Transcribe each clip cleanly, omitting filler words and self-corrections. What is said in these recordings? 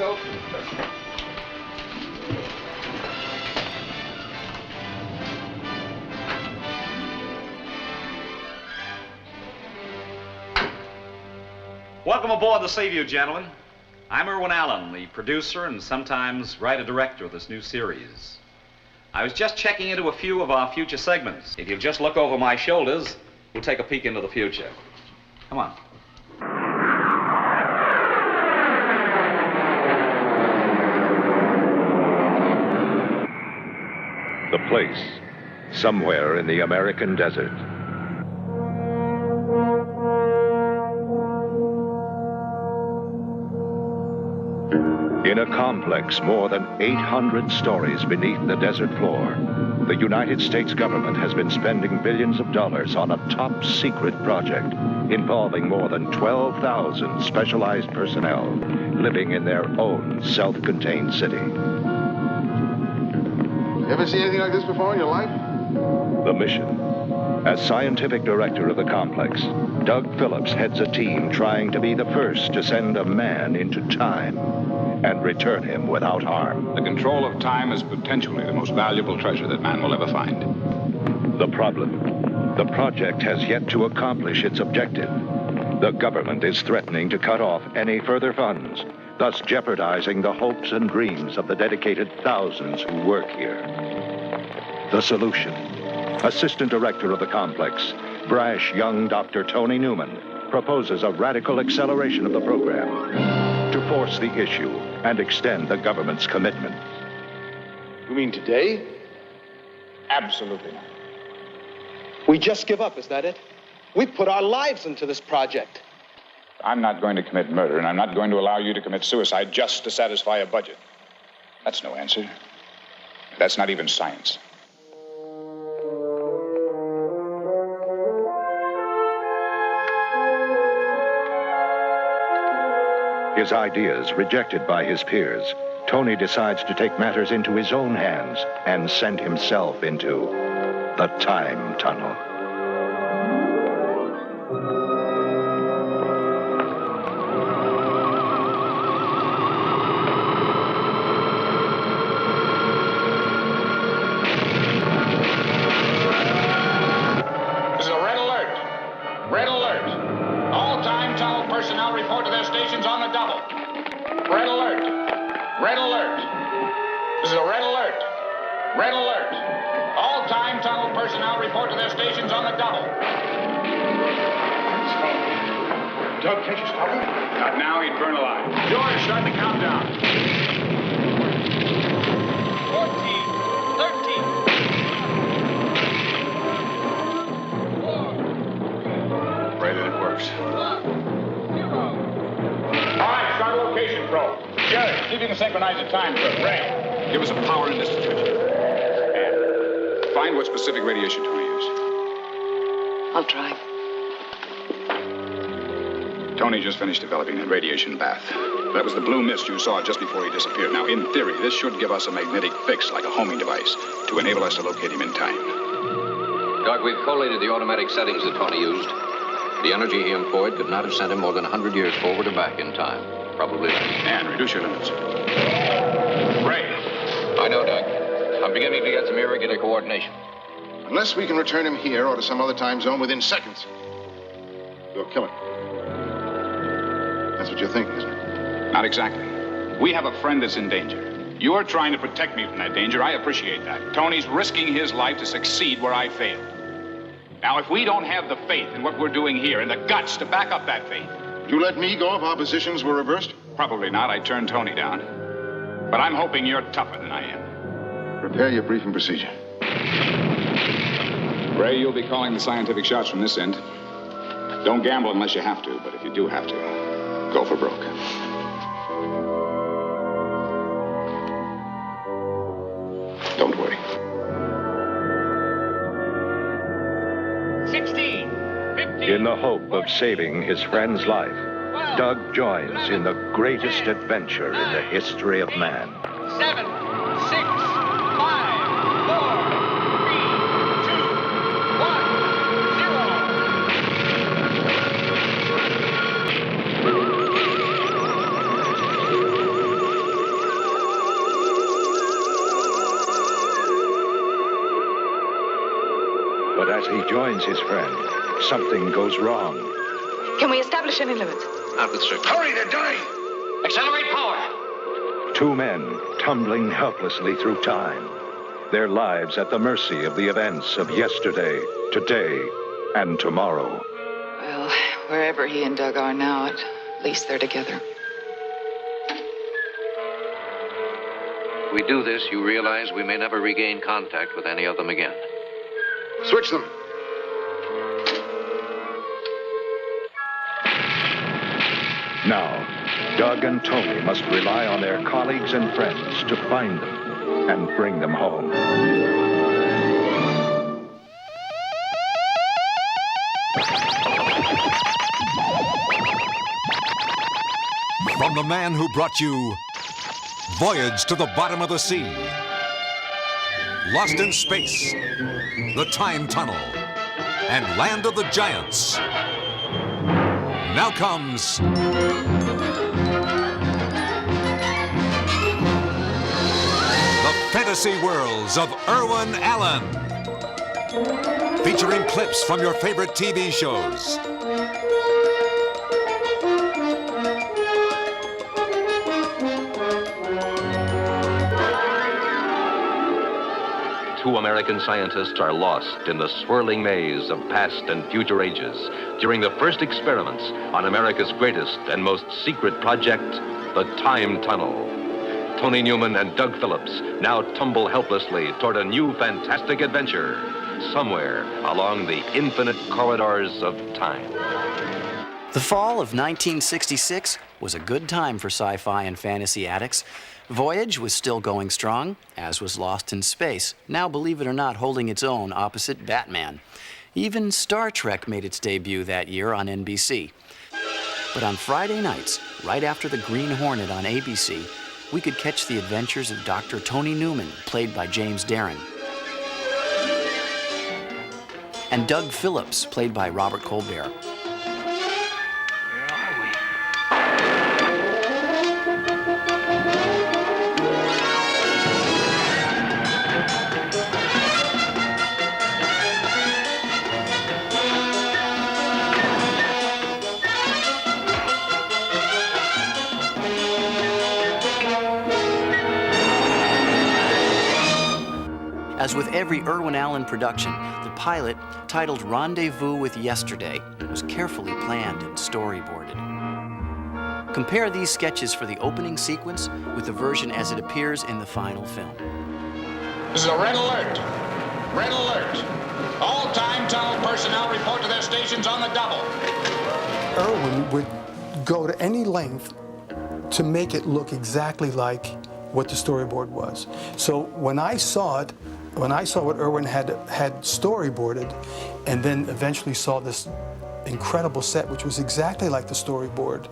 go. Welcome aboard the Seaview, gentlemen. I'm Irwin Allen, the producer and sometimes writer-director of this new series. I was just checking into a few of our future segments. If you'll just look over my shoulders, we'll take a peek into the future. Come on. The place, somewhere in the American desert. In a complex more than 800 stories beneath the desert floor, the United States government has been spending billions of dollars on a top-secret project involving more than 12,000 specialized personnel living in their own self-contained city. You ever seen anything like this before in your life? The mission. As scientific director of the complex, Doug Phillips heads a team trying to be the first to send a man into time and return him without harm. The control of time is potentially the most valuable treasure that man will ever find. The problem, the project has yet to accomplish its objective. The government is threatening to cut off any further funds, thus jeopardizing the hopes and dreams of the dedicated thousands who work here. The solution. Assistant director of the complex, brash young Dr. Tony Newman, proposes a radical acceleration of the program to force the issue and extend the government's commitment. You mean today? Absolutely not. We just give up, is that it? We put our lives into this project. I'm not going to commit murder, and I'm not going to allow you to commit suicide just to satisfy a budget. That's no answer. That's not even science. His ideas rejected by his peers, Tony decides to take matters into his own hands and send himself into the time tunnel. This is a red alert. Red alert. All time tunnel personnel report to their stations on the double. Red alert. Red alert. This is a red alert. Red alert. All time tunnel personnel report to their stations on the double. Doug, can't you stop him? Not now, he'd burn alive. George, start the countdown. 14, 13. Pray that it works. All right, start location probe. Jerry, see if you can synchronize the time probe. Ray, give us a power and distance picture. And find what specific radiation Tony used. I'll try. Tony just finished developing a radiation bath. That was the blue mist you saw just before he disappeared. Now, in theory, this should give us a magnetic fix, like a homing device, to enable us to locate him in time. Doug, we've collated the automatic settings that Tony used. The energy he employed could not have sent him more than 100 years forward or back in time. Probably less. And reduce your limits. Ray. I know, Doug. I'm beginning to get some irregular coordination. Unless we can return him here or to some other time zone within seconds, we'll kill him. That's what you're thinking, isn't it? Not exactly. We have a friend that's in danger. You're trying to protect me from that danger. I appreciate that. Tony's risking his life to succeed where I failed. Now, if we don't have the faith in what we're doing here and the guts to back up that faith... You let me go if our positions were reversed? Probably not. I'd turn Tony down. But I'm hoping you're tougher than I am. Prepare your briefing procedure. Ray, you'll be calling the scientific shots from this end. Don't gamble unless you have to, but if you do have to, go for broke. Don't worry. 16, 15. In the hope of saving his friend's life, Doug joins in the greatest adventure in the history of man. 7, 6, 5, 4, 3, 2, 1, 0. joins his friend, something goes wrong. Can we establish any limits? Out with circle. Hurry, they're dying! Accelerate power. Two men tumbling helplessly through time. Their lives at the mercy of the events of yesterday, today, and tomorrow. Well, wherever he and Doug are now, at least they're together. If we do this, you realize we may never regain contact with any of them again. Switch them. Now, Doug and Tony must rely on their colleagues and friends to find them and bring them home. From the man who brought you Voyage to the Bottom of the Sea, Lost in Space, The Time Tunnel, and Land of the Giants. Now comes The Fantasy Worlds of Irwin Allen, featuring clips from your favorite TV shows. Two American scientists are lost in the swirling maze of past and future ages during the first experiments on America's greatest and most secret project, the Time Tunnel. Tony Newman and Doug Phillips now tumble helplessly toward a new fantastic adventure somewhere along the infinite corridors of time. The fall of 1966 was a good time for sci-fi and fantasy addicts. Voyage was still going strong, as was Lost in Space, now, believe it or not, holding its own opposite Batman. Even Star Trek made its debut that year on NBC. But on Friday nights, right after the Green Hornet on ABC, we could catch the adventures of Dr. Tony Newman, played by James Darren, and Doug Phillips, played by Robert Colbert. As with every Irwin Allen production, the pilot, titled Rendezvous with Yesterday, was carefully planned and storyboarded. Compare these sketches for the opening sequence with the version as it appears in the final film. This is a red alert. Red alert. All time tunnel personnel report to their stations on the double. Irwin would go to any length to make it look exactly like what the storyboard was. So when I saw what Irwin had storyboarded, and then eventually saw this incredible set, which was exactly like the storyboard,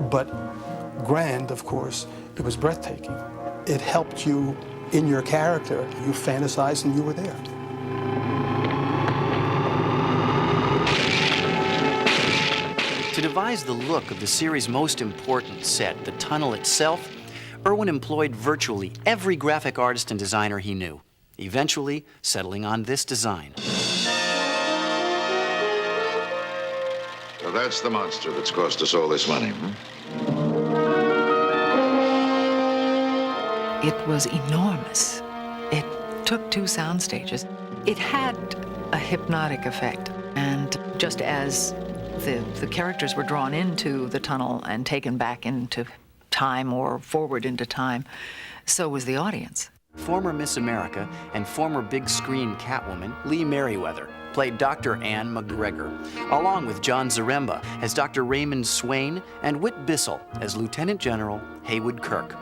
but grand, of course, it was breathtaking. It helped you in your character. You fantasized and you were there. To devise the look of the series' most important set, the tunnel itself, Irwin employed virtually every graphic artist and designer he knew, eventually settling on this design. So that's the monster that's cost us all this money, It was enormous. It took 2 sound stages. It had a hypnotic effect, and just as the characters were drawn into the tunnel and taken back into time or forward into time, so was the audience. Former Miss America and former big screen Catwoman Lee Merriweather played Dr. Anne McGregor, along with John Zaremba as Dr. Raymond Swain and Whit Bissell as Lieutenant General Haywood Kirk.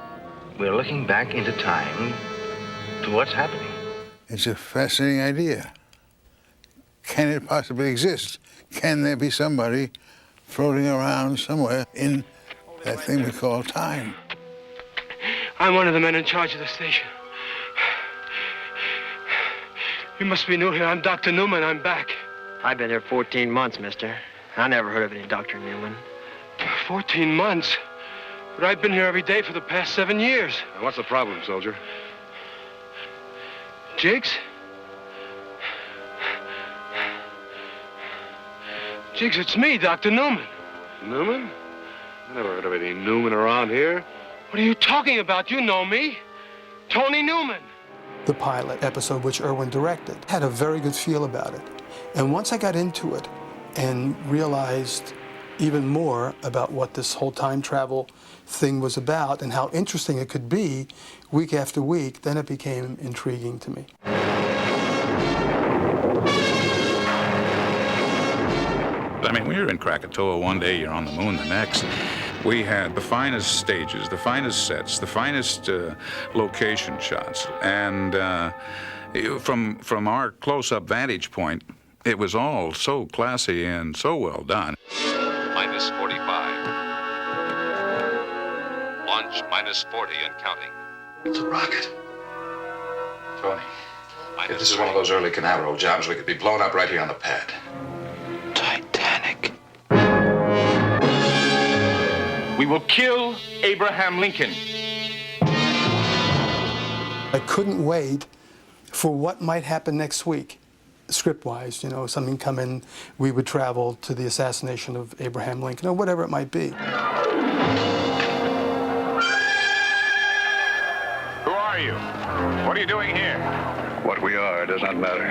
We're looking back into time to what's happening. It's a fascinating idea. Can it possibly exist? Can there be somebody floating around somewhere in that thing we call time? I'm one of the men in charge of the station. You must be new here. I'm Dr. Newman. I'm back. I've been here 14 months, mister. I never heard of any Dr. Newman. 14 months? But I've been here every day for the past 7 years. What's the problem, soldier? Jigs? Jiggs, it's me, Dr. Newman. Newman? I never heard of any Newman around here. What are you talking about? You know me. Tony Newman. The pilot episode, which Irwin directed, had a very good feel about it. And once I got into it and realized even more about what this whole time travel thing was about and how interesting it could be week after week, then it became intriguing to me. I mean, when you're in Krakatoa one day, you're on the moon the next. We had the finest stages, the finest sets, the finest location shots. And from our close-up vantage point, it was all so classy and so well done. Minus 45. Launch minus 40 and counting. It's a rocket. Tony, if this is one of those early Canaveral jobs, we could be blown up right here on the pad. Titanic. We will kill Abraham Lincoln. I couldn't wait for what might happen next week. Script-wise, you know, something come in, we would travel to the assassination of Abraham Lincoln, or whatever it might be. Who are you? What are you doing here? What we are does not matter.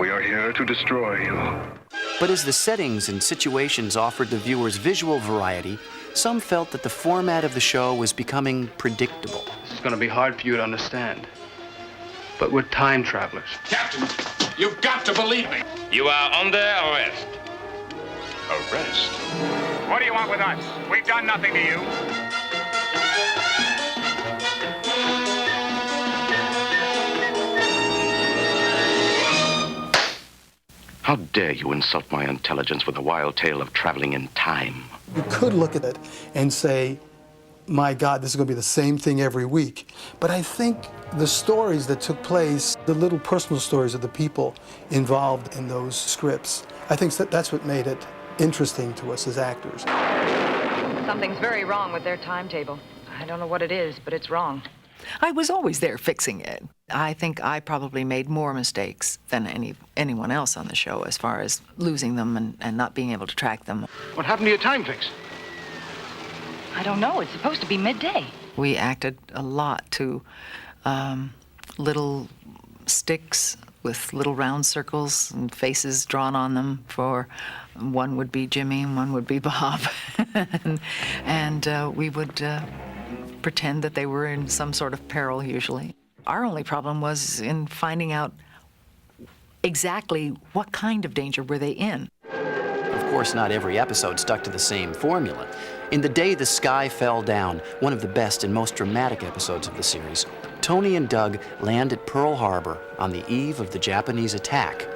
We are here to destroy you. But as the settings and situations offered the viewers visual variety, some felt that the format of the show was becoming predictable. This is going to be hard for you to understand. But we're time travelers. Captain, you've got to believe me. You are under arrest. Arrest? What do you want with us? We've done nothing to you. How dare you insult my intelligence with a wild tale of traveling in time? You could look at it and say, my God, this is going to be the same thing every week. But I think the stories that took place, the little personal stories of the people involved in those scripts, I think that's what made it interesting to us as actors. Something's very wrong with their timetable. I don't know what it is, but it's wrong. I was always there fixing it. I think I probably made more mistakes than anyone else on the show as far as losing them and not being able to track them. What happened to your time fix? I don't know. It's supposed to be midday. We acted a lot to little sticks with little round circles and faces drawn on them. For one would be Jimmy and one would be Bob. and we would pretend that they were in some sort of peril usually. Our only problem was in finding out exactly what kind of danger were they in. Of course, not every episode stuck to the same formula. In The Day the Sky Fell Down, one of the best and most dramatic episodes of the series, Tony and Doug land at Pearl Harbor on the eve of the Japanese attack.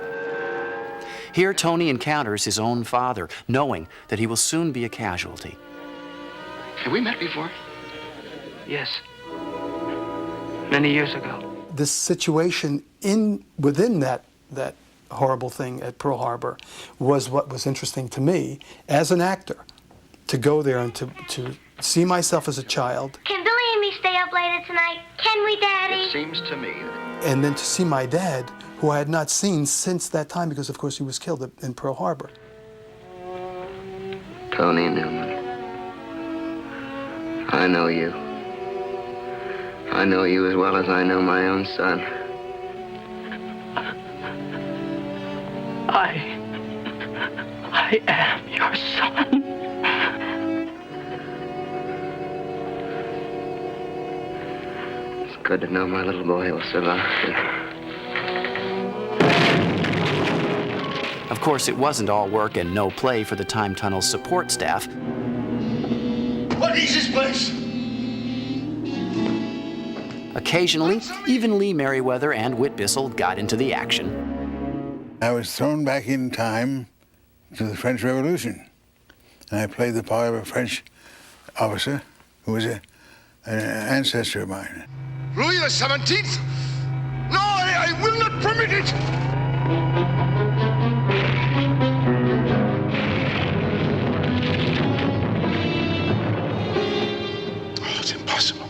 Here, Tony encounters his own father, knowing that he will soon be a casualty. Have we met before? Yes. Many years ago. This situation within that horrible thing at Pearl Harbor was what was interesting to me as an actor, to go there and to see myself as a child. Can Billy and me stay up later tonight? Can we, Daddy? It seems to me that... And then to see my dad, who I had not seen since that time because, of course, he was killed in Pearl Harbor. Tony Newman. I know you. I know you as well as I know my own son. I am your son. It's good to know my little boy will survive. Of course, it wasn't all work and no play for the Time Tunnel's support staff. What is this place? Occasionally, even Lee Merriweather and Whit Bissell got into the action. I was thrown back in time to the French Revolution, and I played the part of a French officer who was an ancestor of mine. Louis the 17th? No, I will not permit it! Oh, it's impossible.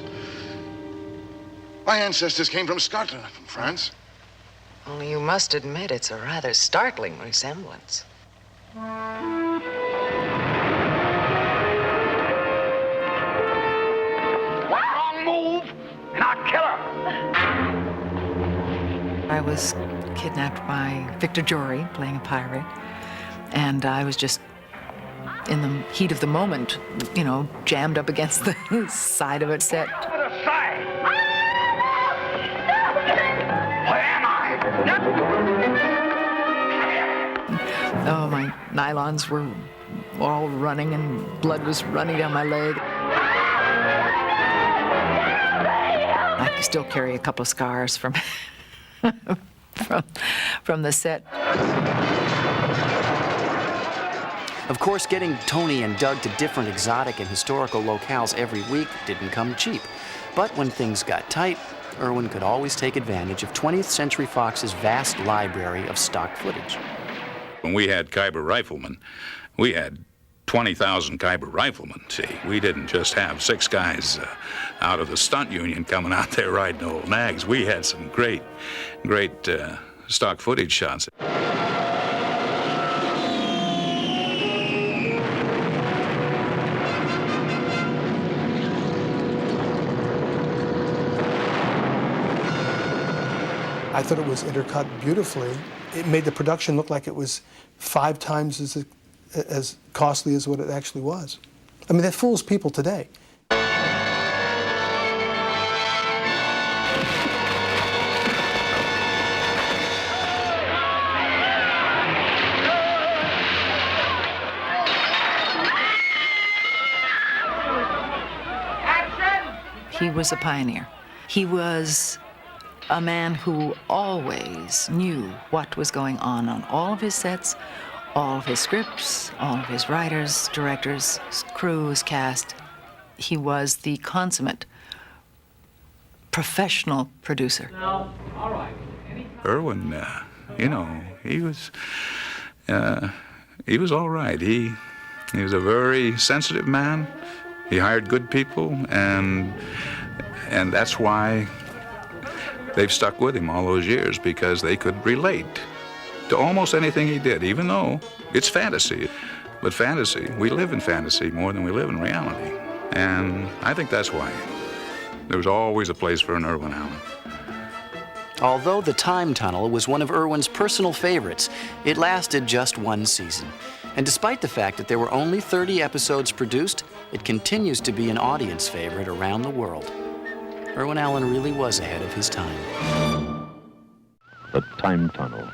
My ancestors came from Scotland, not from France. Only you must admit it's a rather startling resemblance. Wrong move, and I'll kill her. I was kidnapped by Victor Jory, playing a pirate, and I was just, in the heat of the moment, you know, jammed up against the side of a set. Where am I? Oh, my nylons were all running and blood was running down my leg. I still carry a couple of scars from from the set. Of course, getting Tony and Doug to different exotic and historical locales every week didn't come cheap. But when things got tight, Irwin could always take advantage of 20th Century Fox's vast library of stock footage. When we had Khyber riflemen, we had 20,000 Khyber riflemen, see. We didn't just have 6 guys out of the stunt union coming out there riding old nags. We had some great stock footage shots. I thought it was intercut beautifully. It made the production look like it was 5 times as costly as what it actually was. I mean, that fools people today. He was a pioneer. He was a man who always knew what was going on all of his sets, all of his scripts, all of his writers, directors, crews, cast. He was the consummate professional producer. Irwin, you know, he was all right. He was a very sensitive man. He hired good people, and that's why they've stuck with him all those years, because they could relate to almost anything he did, even though it's fantasy. But fantasy, we live in fantasy more than we live in reality. And I think that's why there was always a place for an Irwin Allen. Although The Time Tunnel was one of Irwin's personal favorites, it lasted just 1 season. And despite the fact that there were only 30 episodes produced, it continues to be an audience favorite around the world. Irwin Allen really was ahead of his time. The Time Tunnel.